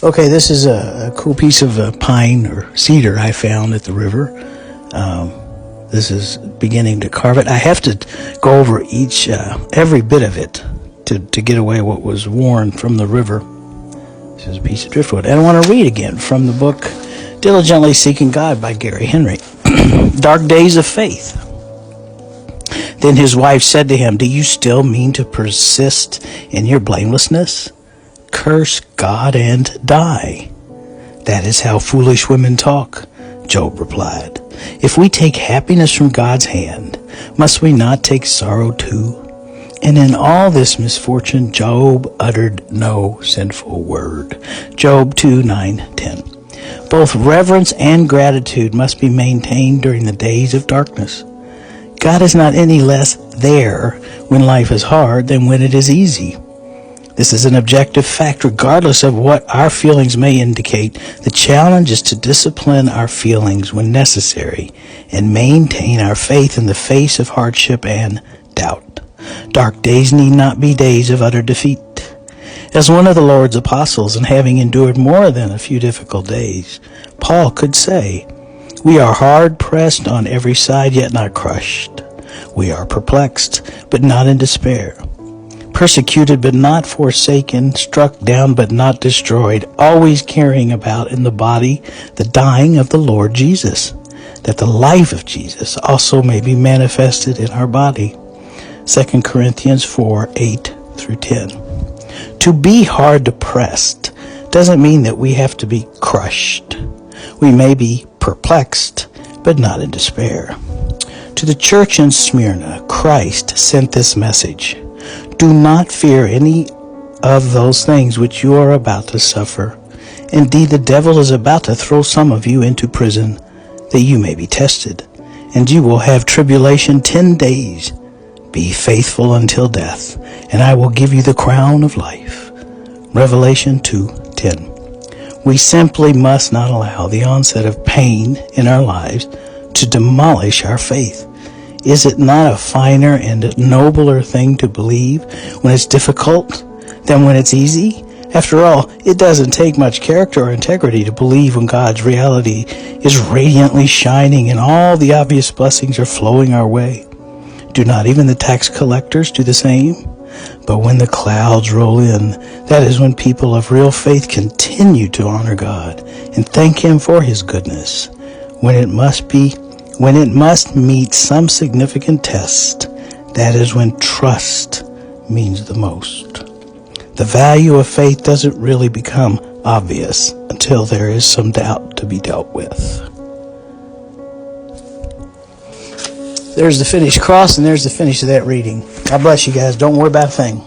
Okay, this is a cool piece of pine or cedar I found at the river. This is beginning to carve it. I have to go over every bit of it to get away what was worn from the river. This is a piece of driftwood. And I want to read again from the book Diligently Seeking God by Gary Henry. Dark Days of Faith. Then his wife said to him, "Do you still mean to persist in your blamelessness? Curse God and die." "That is how foolish women talk," Job replied. "If we take happiness from God's hand, must we not take sorrow too?" And in all this misfortune, Job uttered no sinful word. Job 2:9-10. Both reverence and gratitude must be maintained during the days of darkness. God is not any less there when life is hard than when it is easy. This is an objective fact, regardless of what our feelings may indicate. The challenge is to discipline our feelings when necessary and maintain our faith in the face of hardship and doubt. Dark days need not be days of utter defeat. As one of the Lord's apostles, and having endured more than a few difficult days, Paul could say, "We are hard pressed on every side, yet not crushed. We are perplexed, but not in despair. Persecuted but not forsaken, struck down but not destroyed, always carrying about in the body the dying of the Lord Jesus, that the life of Jesus also may be manifested in our body." 2 Corinthians 4:8-10. To be hard pressed doesn't mean that we have to be crushed. We may be perplexed, but not in despair. To the church in Smyrna, Christ sent this message: "Do not fear any of those things which you are about to suffer. Indeed, the devil is about to throw some of you into prison, that you may be tested, and you will have tribulation 10 days. Be faithful until death, and I will give you the crown of life." Revelation 2:10. We simply must not allow the onset of pain in our lives to demolish our faith. Is it not a finer and nobler thing to believe when it's difficult than when it's easy? After all, it doesn't take much character or integrity to believe when God's reality is radiantly shining and all the obvious blessings are flowing our way. Do not even the tax collectors do the same? But when the clouds roll in, that is when people of real faith continue to honor God and thank Him for His goodness. When it must meet some significant test, that is when trust means the most. The value of faith doesn't really become obvious until there is some doubt to be dealt with. There's the finished cross, and there's the finish of that reading. God bless you guys. Don't worry about a thing.